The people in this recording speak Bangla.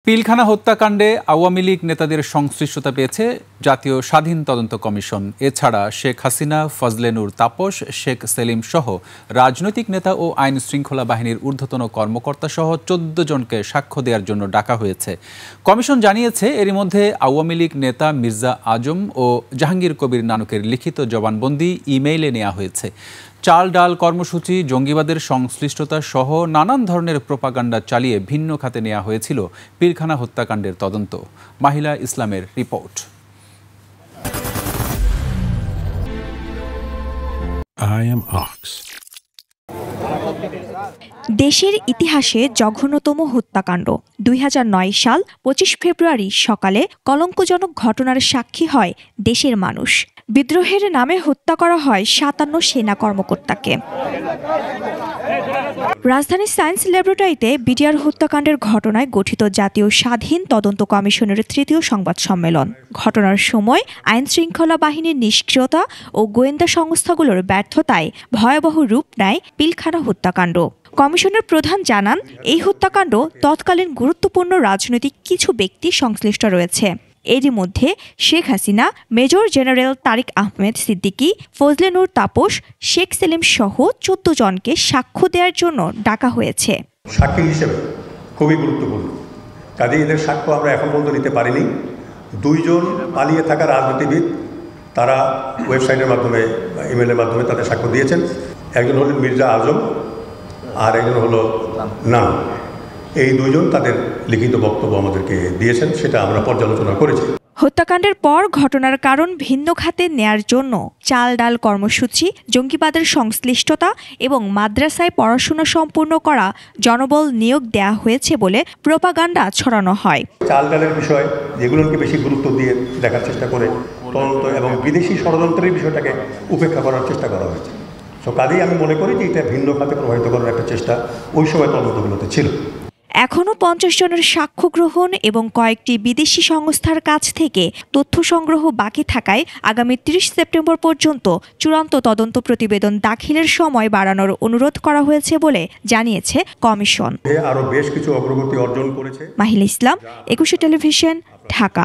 পিলখানা হত্যাকাণ্ডে আওয়ামী লীগ নেতাদের সংশ্লিষ্টতা পেয়েছে জাতীয় স্বাধীন তদন্ত কমিশন। এছাড়া শেখ হাসিনা, ফজলে নূর তাপস, শেখ সেলিম সহ রাজনৈতিক নেতা ও আইন শৃঙ্খলা বাহিনীর ঊর্ধ্বতন কর্মকর্তা সহ ১৪ জনকে সাক্ষ্য দেওয়ার জন্য ডাকা হয়েছে। কমিশন জানিয়েছে, এরই মধ্যে আওয়ামী লীগ নেতা মির্জা আজম ও জাহাঙ্গীর কবির নানকের লিখিত জবানবন্দি ইমেইলে নেওয়া হয়েছে। চাল ডাল কর্মসূচি, জঙ্গিবাদের সংশ্লিষ্টতা সহ নানান ধরনের প্রোপাগান্ডা চালিয়ে ভিন্ন খাতে নেওয়া হয়েছিল পিলখানা হত্যাকাণ্ডের তদন্ত। মাহিলা ইসলামের রিপোর্ট। দেশের ইতিহাসে জঘন্যতম হত্যাকাণ্ড। ২০০৯ সাল ২৫ ফেব্রুয়ারি সকালে কলঙ্কজনক ঘটনার সাক্ষী হয় দেশের মানুষ। বিদ্রোহের নামে হত্যা করা হয় ৫৭ সেনা কর্মকর্তাকে। রাজধানীর সায়েন্স ল্যাবরেটরিতে বিডিআর হত্যাকাণ্ডের ঘটনায় গঠিত জাতীয় স্বাধীন তদন্ত কমিশনের তৃতীয় সংবাদ সম্মেলন। ঘটনার সময় আইন শৃঙ্খলা বাহিনীর নিষ্ক্রিয়তা ও গোয়েন্দা সংস্থাগুলোর ব্যর্থতায় ভয়াবহ রূপ নেয় পিলখানা হত্যাকাণ্ড। কমিশনের প্রধান জানান, এই হত্যাকাণ্ড তৎকালীন গুরুত্বপূর্ণ রাজনৈতিক কিছু ব্যক্তি সংশ্লিষ্ট রয়েছে। এরই মধ্যে শেখ হাসিনা, মেজর জেনারেল তারিক আহমেদ সিদ্দিকী, ফজলে নূর তাপস, শেখ সেলিম সহ ১৪ জনকে সাক্ষ্য দেওয়ার জন্য ডাকা হয়েছে। সাক্ষী হিসেবে খুবই গুরুত্বপূর্ণ, কাজে এদের সাক্ষ্য আমরা এখন পর্যন্ত নিতে পারিনি। ২ জন পালিয়ে থাকা রাজনীতিবিদ, তারা ওয়েবসাইটের মাধ্যমে, ইমেলের মাধ্যমে তাদের সাক্ষ্য দিয়েছেন। একজন হলেন মির্জা আজম আর একজন হলো নাম। এই ২ জন তাদের লিখিত বক্তব্য আমাদেরকে দিয়েছেন, সেটা আমরা পর্যালোচনা করেছি। হত্যাকাণ্ডের পর ঘটনার কারণ ভিন্ন খাতে নেয়ার জন্য চাল ডাল কর্মসূচি, জঙ্গিবাদের সংশ্লিষ্টতা এবং মাদ্রাসায় পড়াশোনা সম্পূর্ণ করা জনবল নিয়োগ দেয়া হয়েছে বলে প্রোপাগান্ডা ছড়ানো হয়। চাল ডালের বিষয়, যেগুলোকে বেশি গুরুত্ব দিয়ে দেখার চেষ্টা করে তদন্ত এবং বিদেশি ষড়যন্ত্রের বিষয়টাকে উপেক্ষা করার চেষ্টা করা হয়েছে। তো কাজেই আমি মনে করি যে এটা ভিন্ন খাতে প্রভাবিত করার একটা চেষ্টা ওই সময় তদন্তগুলোতে ছিল। এখনও ৫০ জনের সাক্ষ্য গ্রহণ এবং কয়েকটি বিদেশি সংস্থার কাছ থেকে তথ্য সংগ্রহ বাকি থাকায় আগামী ৩০ সেপ্টেম্বর পর্যন্ত চূড়ান্ত তদন্ত প্রতিবেদন দাখিলের সময় বাড়ানোর অনুরোধ করা হয়েছে বলে জানিয়েছে কমিশন। আরও বেশ কিছু অগ্রগতি অর্জন করেছে। মাহিলা ইসলাম, ২১ টেলিভিশন, ঢাকা।